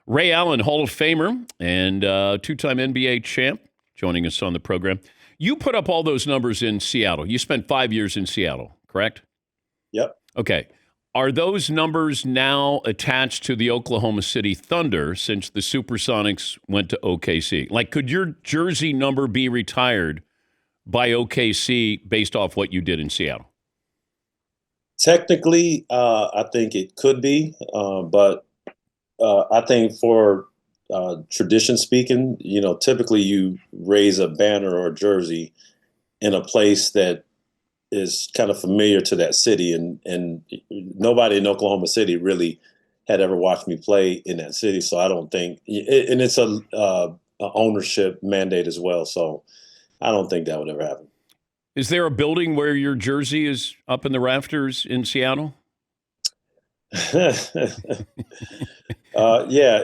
Ray Allen, Hall of Famer and two-time NBA champ, joining us on the program. You put up all those numbers in Seattle. You spent 5 years in Seattle, correct? Yep. Okay. Are those numbers now attached to the Oklahoma City Thunder since the Supersonics went to OKC? Like, could your jersey number be retired by OKC based off what you did in Seattle? Technically, I think it could be, but I think for tradition speaking, typically you raise a banner or a jersey in a place that is kind of familiar to that city, and nobody in Oklahoma City really had ever watched me play in that city, so I don't think, and it's a ownership mandate as well, so I don't think that would ever happen. Is there a building where your jersey is up in the rafters in Seattle? Yeah,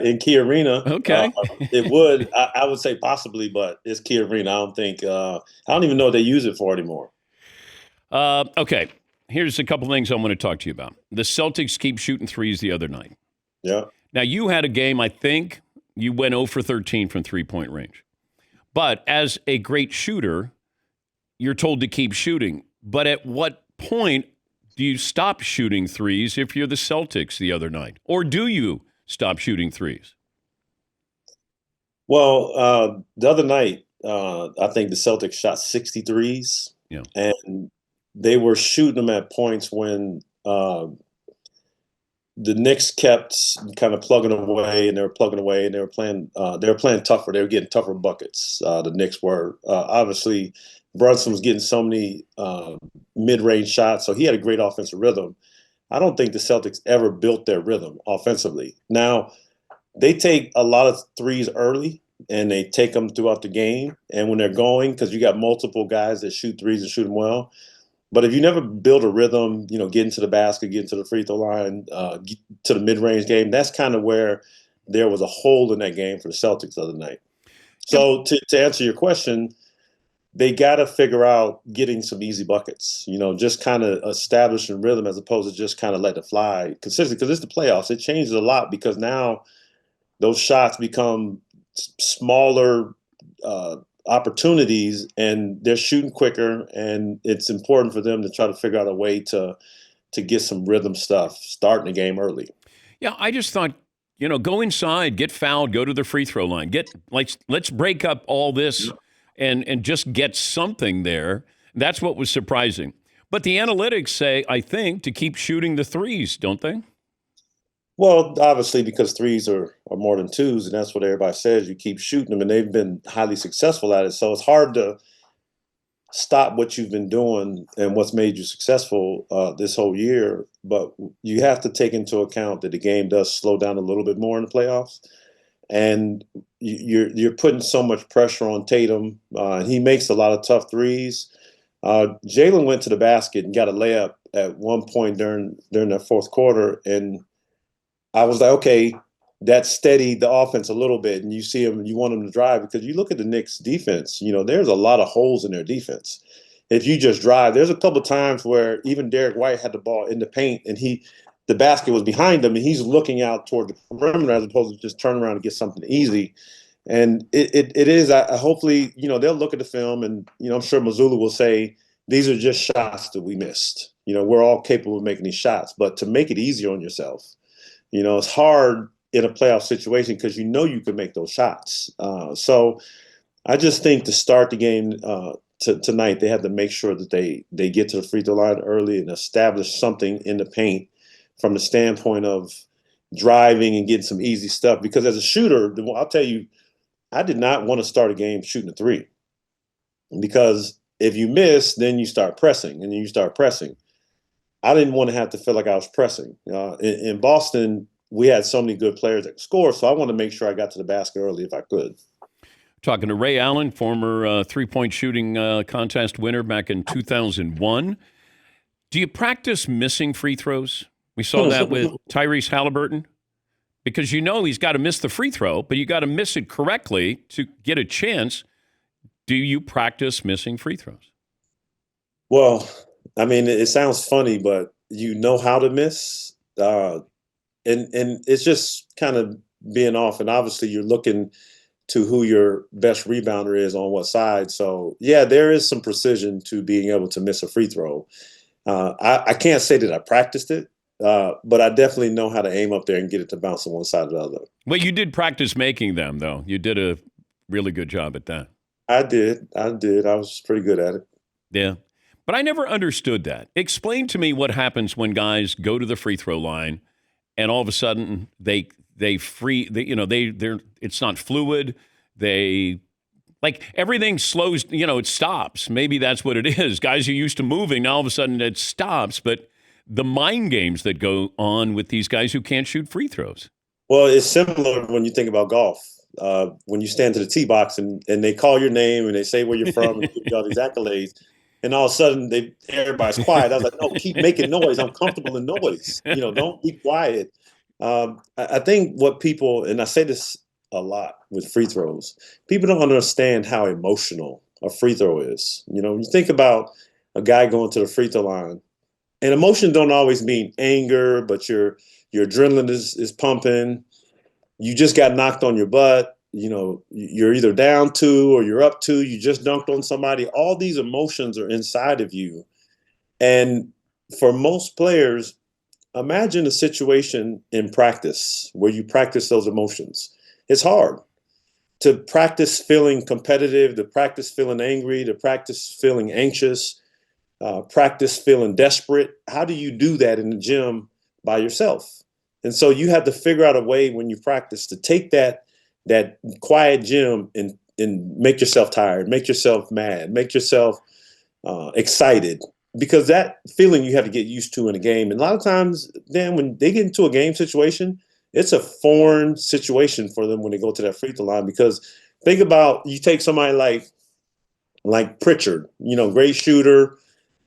in Key Arena. Okay. It would. I would say possibly, but it's Key Arena. I don't think. I don't even know what they use it for anymore. Okay. Here's a couple things I want to talk to you about. The Celtics keep shooting threes the other night. Yeah. Now, you had a game, I think you went 0 for 13 from three-point range. But as a great shooter, you're told to keep shooting. But at what point do you stop shooting threes if you're the Celtics the other night? Or do you stop shooting threes? Well, the other night, I think the Celtics shot 63s. Yeah. And they were shooting them at points when the Knicks kept kind of plugging away, and they were plugging away, and they were playing tougher. They were getting tougher buckets. The Knicks were obviously Brunson was getting so many mid-range shots, so he had a great offensive rhythm. I don't think the Celtics ever built their rhythm offensively. Now, they take a lot of threes early, and they take them throughout the game. And when they're going, because you got multiple guys that shoot threes and shoot them well. But if you never build a rhythm, getting to the basket, getting to the free throw line, get to the mid-range game, that's kind of where there was a hole in that game for the Celtics the other night. So to answer your question, they got to figure out getting some easy buckets, just kind of establishing rhythm as opposed to just kind of let it fly consistently, because it's the playoffs. It changes a lot because now those shots become smaller opportunities, and they're shooting quicker, and it's important for them to try to figure out a way to get some rhythm stuff starting the game early. Yeah, I just thought, go inside, get fouled, go to the free throw line. Let's break up all this and just get something there. That's what was surprising. But the analytics say, I think, to keep shooting the threes, don't they? Well, obviously, because threes are more than twos, and that's what everybody says. You keep shooting them, and they've been highly successful at it. So it's hard to stop what you've been doing and what's made you successful this whole year. But you have to take into account that the game does slow down a little bit more in the playoffs, and you're putting so much pressure on Tatum. He makes a lot of tough threes. Jalen went to the basket and got a layup at one point during that fourth quarter, and I was like, okay, that steadied the offense a little bit, and you see him, you want him to drive, because you look at the Knicks defense, there's a lot of holes in their defense. If you just drive, there's a couple of times where even Derek White had the ball in the paint, and the basket was behind him, and he's looking out toward the perimeter as opposed to just turn around and get something easy. And it is, hopefully, they'll look at the film, and, I'm sure Mazzulla will say, these are just shots that we missed. We're all capable of making these shots, but to make it easier on yourself, it's hard in a playoff situation because you can make those shots. So I just think to start the game tonight, they have to make sure that they get to the free throw line early and establish something in the paint from the standpoint of driving and getting some easy stuff. Because as a shooter, I'll tell you, I did not want to start a game shooting a three, because if you miss, then you start pressing, and then you start pressing. I didn't want to have to feel like I was pressing. In Boston, we had so many good players that could score, so I wanted to make sure I got to the basket early if I could. Talking to Ray Allen, former three-point shooting contest winner back in 2001. Do you practice missing free throws? We saw that with Tyrese Halliburton. Because he's got to miss the free throw, but you got to miss it correctly to get a chance. Do you practice missing free throws? Well, I mean, it sounds funny, but you know how to miss. And it's just kind of being off, and obviously you're looking to who your best rebounder is on what side. So yeah, there is some precision to being able to miss a free throw. I can't say that I practiced it, but I definitely know how to aim up there and get it to bounce on one side or the other. Well, you did practice making them, though. You did a really good job at that. I did. I was pretty good at it. Yeah. But I never understood that. Explain to me what happens when guys go to the free throw line and all of a sudden they're it's not fluid. They like everything slows, it stops. Maybe that's what it is. Guys are used to moving, now all of a sudden it stops, but the mind games that go on with these guys who can't shoot free throws. Well, it's similar when you think about golf. When you stand to the tee box and they call your name and they say where you're from and give you all these accolades, and all of a sudden everybody's quiet. I was like, no, keep making noise. I'm comfortable in noise. Don't be quiet. I think what people, and I say this a lot with free throws, people don't understand how emotional a free throw is. You think about a guy going to the free throw line, and emotion don't always mean anger, but your adrenaline is pumping. You just got knocked on your butt. You're either down 2 or you're up 2. You just dunked on somebody. All these emotions are inside of you. And for most players, imagine a situation in practice where you practice those emotions. It's hard to practice feeling competitive, to practice feeling angry, to practice feeling anxious, practice feeling desperate. How do you do that in the gym by yourself? And so you have to figure out a way when you practice to take that quiet gym and make yourself tired, make yourself mad, make yourself excited, because that feeling you have to get used to in a game. And a lot of times, then when they get into a game situation, it's a foreign situation for them when they go to that free throw line. Because think about, you take somebody like Pritchard, great shooter,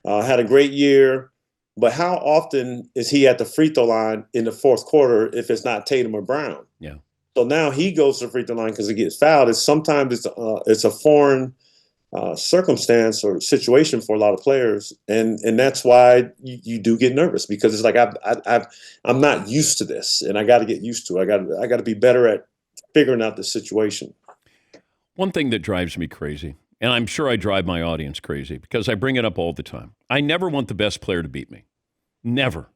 had a great year. But how often is he at the free throw line in the fourth quarter if it's not Tatum or Brown? Yeah. So now he goes to the free throw line because he gets fouled. Sometimes it's a foreign circumstance or situation for a lot of players, and that's why you do get nervous, because it's like I'm not used to this, and I got to get used to it. I got to be better at figuring out the situation. One thing that drives me crazy, and I'm sure I drive my audience crazy because I bring it up all the time. I never want the best player to beat me. Never.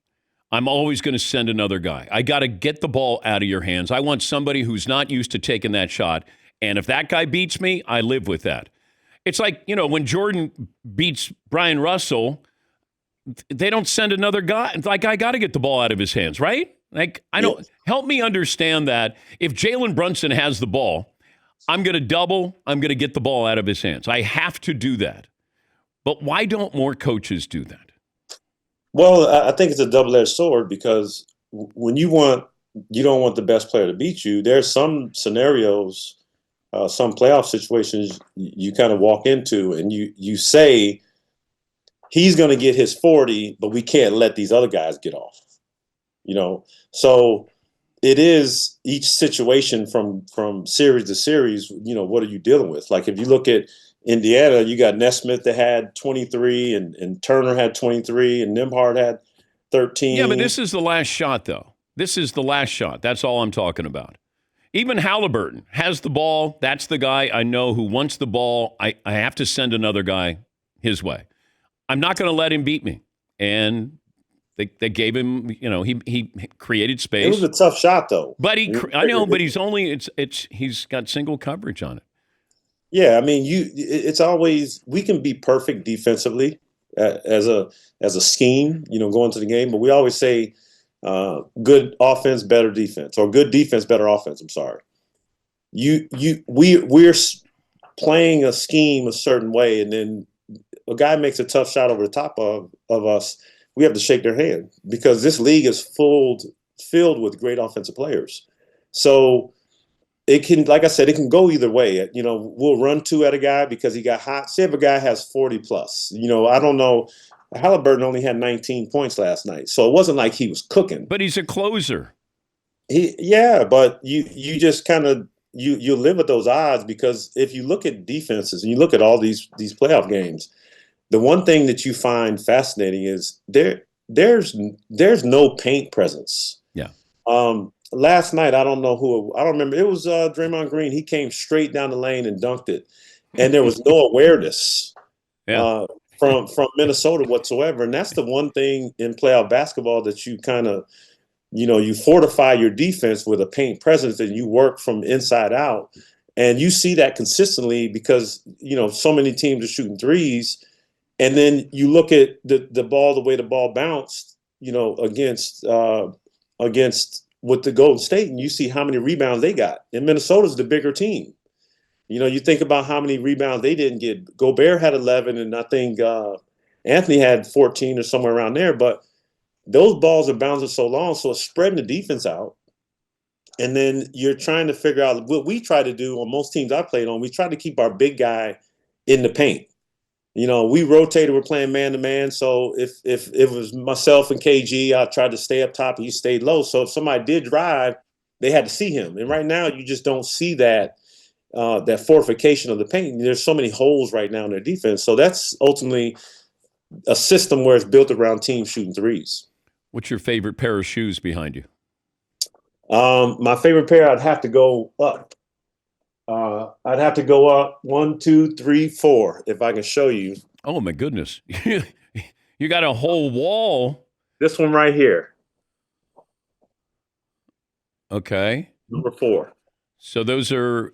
I'm always going to send another guy. I got to get the ball out of your hands. I want somebody who's not used to taking that shot. And if that guy beats me, I live with that. It's like, when Jordan beats Brian Russell, they don't send another guy. Like, I got to get the ball out of his hands, right? Like, I don't. Yes. Help me understand that. If Jalen Brunson has the ball, I'm going to double. I'm going to get the ball out of his hands. I have to do that. But why don't more coaches do that? Well, I think it's a double-edged sword, because when you don't want the best player to beat you, there's some scenarios, some playoff situations you kind of walk into and you say he's going to get his 40, but we can't let these other guys get off. So it is each situation from series to series. What are you dealing with? Like, if you look at Indiana, you got Nesmith that had 23, and Turner had 23, and Nembhard had 13. Yeah, but this is the last shot, though. This is the last shot. That's all I'm talking about. Even Halliburton has the ball. That's the guy I know who wants the ball. I have to send another guy his way. I'm not going to let him beat me. And they gave him, he created space. It was a tough shot, though. But I know, but he's got single coverage on it. Yeah, I mean, it's always, we can be perfect defensively as a scheme, going to the game, but we always say good offense, better defense, or good defense, better offense. I'm sorry. We're playing a scheme a certain way, and then a guy makes a tough shot over the top of us. We have to shake their hand, because this league is filled with great offensive players. So it can, like I said, it can go either way. We'll run 2 at a guy because he got hot. Say if a guy has 40 plus, I don't know. Halliburton only had 19 points last night, so it wasn't like he was cooking. But he's a closer. But you just kind of you live with those odds, because if you look at defenses and you look at all these playoff games, the one thing that you find fascinating is there's no paint presence. Yeah. last night, I don't know who. I don't remember. It was Draymond Green. He came straight down the lane and dunked it, and there was no awareness Yeah. uh, from Minnesota whatsoever. And that's the one thing in playoff basketball that you kind of, you fortify your defense with a paint presence and you work from inside out. And you see that consistently because, so many teams are shooting threes. And then you look at the ball, the way the ball bounced, against with the Golden State, and you see how many rebounds they got. And Minnesota's the bigger team. You think about how many rebounds they didn't get. Gobert had 11, and I think Anthony had 14 or somewhere around there. But those balls are bouncing so long, so it's spreading the defense out. And then you're trying to figure out what we try to do on most teams I played on. We try to keep our big guy in the paint. We rotated. We're playing man to man. So if it was myself and KG, I tried to stay up top and he stayed low. So if somebody did drive, they had to see him. And right now, you just don't see that fortification of the paint. There's so many holes right now in their defense. So that's ultimately a system where it's built around teams shooting threes. What's your favorite pair of shoes behind you? My favorite pair, I'd have to go up. I'd have to go up 1, 2, 3, 4 if I can show you. Oh my goodness, you got a whole wall. This one right here. Okay, number 4. So those are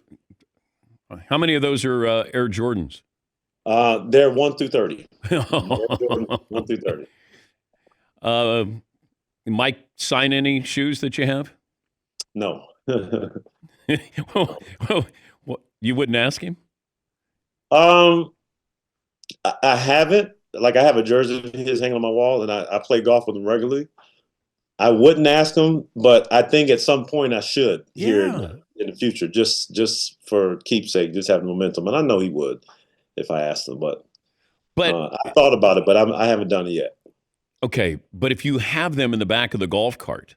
how many of those are Air Jordans? They're 1 through 30. 1 through 30. Mike, sign any shoes that you have? No. well, you wouldn't ask him? I haven't. Like, I have a jersey of his hanging on my wall, and I play golf with him regularly. I wouldn't ask him, but I think at some point I should here in the future, just for keepsake, just having momentum. And I know he would if I asked him, but I thought about it, but I haven't done it yet. Okay, but if you have them in the back of the golf cart,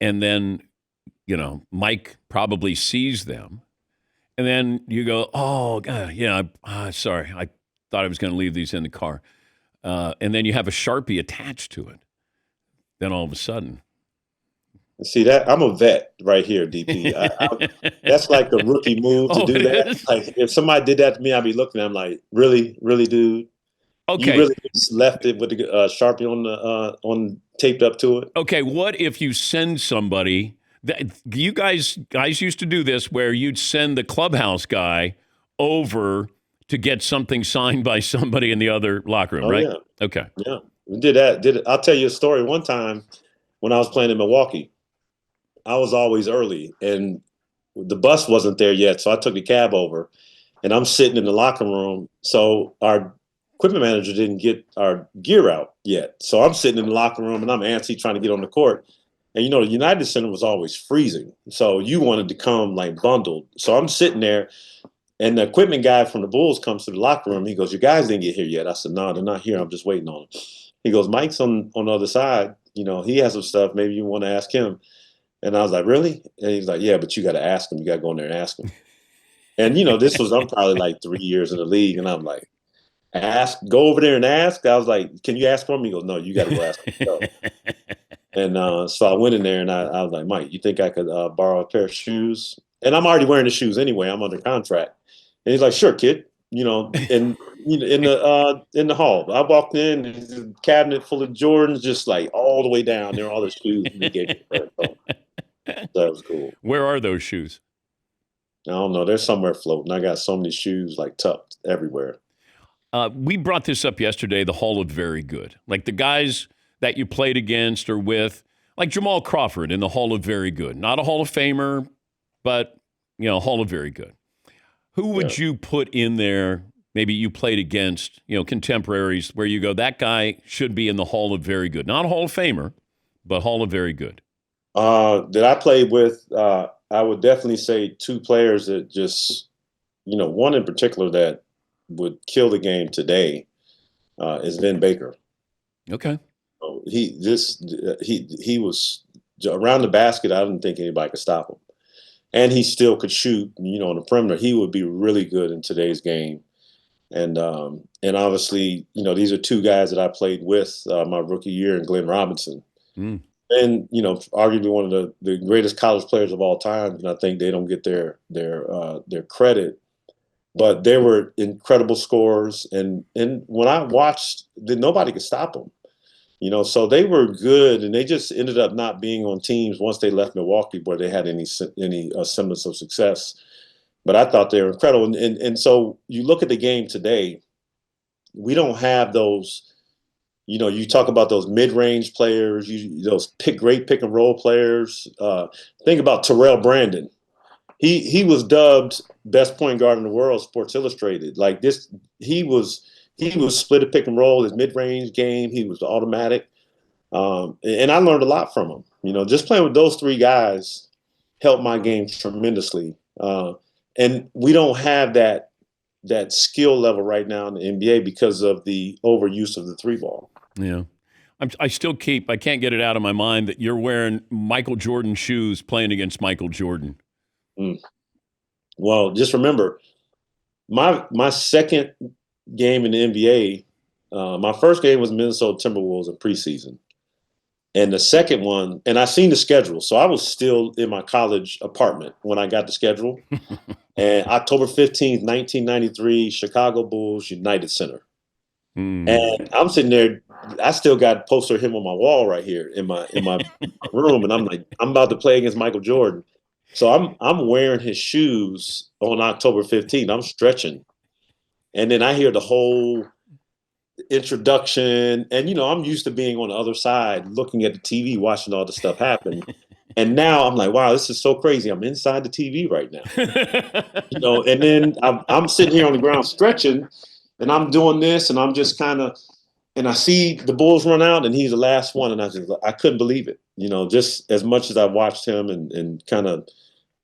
and then Mike probably sees them, and then you go, "Oh, God, yeah, sorry, I thought I was going to leave these in the car," and then you have a Sharpie attached to it. Then all of a sudden, see that I'm a vet right here, DP. That's like the rookie move to do that. Is? Like, if somebody did that to me, I'd be looking at them like, "Really, really, dude? Okay, you really just left it with the Sharpie on taped up to it?" Okay, what if you send somebody? You guys used to do this where you'd send the clubhouse guy over to get something signed by somebody in the other locker room, right? Yeah. Okay. Yeah, we did that. I'll tell you a story. One time when I was playing in Milwaukee, I was always early, and the bus wasn't there yet, so I took the cab over, and I'm sitting in the locker room. So our equipment manager didn't get our gear out yet, so I'm sitting in the locker room, and I'm antsy trying to get on the court. And the United Center was always freezing, so you wanted to come like bundled. So I'm sitting there, and the equipment guy from the Bulls comes to the locker room. He goes, "Your guys didn't get here yet." I said, "No, they're not here. I'm just waiting on them." He goes, "Mike's on the other side. He has some stuff. Maybe you want to ask him." And I was like, "Really?" And he's like, "Yeah, but you got to ask him. You got to go in there and ask him." And I'm probably like 3 years in the league, and I'm like, go over there and ask. I was like, "Can you ask for him?" He goes, "No, you got to go ask him." So, and so I went in there, and I was like, "Mike, you think I could borrow a pair of shoes?" And I'm already wearing the shoes anyway. I'm under contract. And he's like, "Sure, kid." And in the hall, I walked in, and there's a cabinet full of Jordans, just like all the way down there, all the shoes. And he gave me a pair. So that was cool. Where are those shoes? I don't know. They're somewhere floating. I got so many shoes like tucked everywhere. We brought this up yesterday, the Hall of Very Good. Like the guys that you played against or with, like Jamal Crawford in the Hall of Very Good. Not a Hall of Famer, but, Hall of Very Good. Who would you put in there, maybe you played against, contemporaries, where you go, that guy should be in the Hall of Very Good? Not a Hall of Famer, but Hall of Very Good. That I played with, I would definitely say 2 players that just, one in particular that would kill the game today is Vin Baker. Okay. He was around the basket. I didn't think anybody could stop him, and he still could shoot. On the perimeter, he would be really good in today's game. And obviously, these are 2 guys that I played with my rookie year, and Glenn Robinson. and arguably one of the greatest college players of all time. And I think they don't get their credit. But they were incredible scorers, and when I watched, then nobody could stop them. So they were good, and they just ended up not being on teams once they left Milwaukee where they had any semblance of success. But I thought they were incredible, and so you look at the game today, we don't have those. You talk about those mid-range players, those great pick and roll players. Think about Terrell Brandon. He was dubbed best point guard in the world, Sports Illustrated. Like this, he was split a pick and roll, his mid-range game. He was automatic, and I learned a lot from him. Just playing with those three guys helped my game tremendously. And we don't have that skill level right now in the NBA because of the overuse of the three ball. Yeah. I can't get it out of my mind that you're wearing Michael Jordan shoes playing against Michael Jordan. Well, just remember, my second game in the NBA, my first game was Minnesota Timberwolves in preseason. And the second one, and I seen the schedule, so I was still in my college apartment when I got the schedule. And October 15th, 1993, Chicago Bulls, United Center. And I'm sitting there, I still got a poster of him on my wall right here in my room, and I'm like, I'm about to play against Michael Jordan. So I'm wearing his shoes on October 15th. I'm stretching. And then I hear the whole introduction, and I'm used to being on the other side looking at the TV watching all this stuff happen. And now I'm like, wow, this is so crazy. I'm inside the TV right now. And then I'm sitting here on the ground stretching, and I'm doing this, and I'm just kind of, and I see the Bulls run out, and he's the last one, and I couldn't believe it. Just as much as I watched him and kind of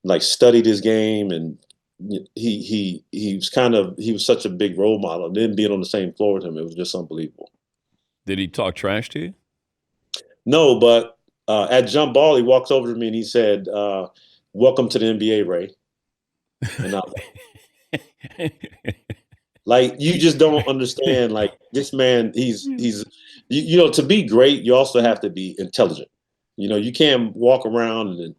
like studied his game, and he was such a big role model. And then being on the same floor with him, it was just unbelievable. Did he talk trash to you? No, but at jump ball, he walks over to me and he said, "Welcome to the NBA, Ray." And I was like, you just don't understand. Like this man, he's to be great, you also have to be intelligent. You can't walk around and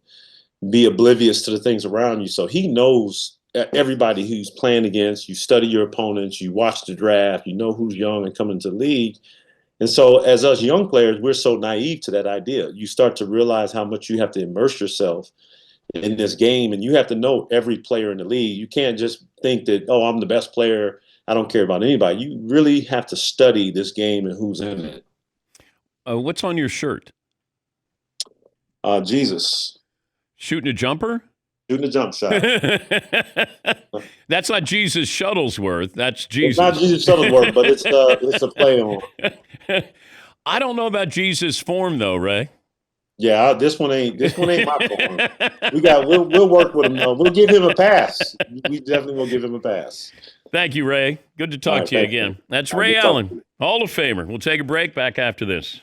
be oblivious to the things around you. So he knows everybody who's playing against. You study your opponents. You watch the draft. You know who's young and coming to the league. And so as us young players, we're so naive to that idea. You start to realize how much you have to immerse yourself in this game, and you have to know every player in the league. You can't just think that, oh, I'm the best player, I don't care about anybody. You really have to study this game and who's in it. What's on your shirt? Jesus. Shooting a jumper? Shooting a jump shot. That's not Jesus Shuttlesworth. That's Jesus. It's not Jesus Shuttlesworth, but it's a play on. I don't know about Jesus form though, Ray. Yeah, this one ain't my form. We'll work with him though. We'll give him a pass. We definitely will give him a pass. Thank you, Ray. Good to talk to you again. That's Ray Allen, Hall of Famer. We'll take a break. Back after this.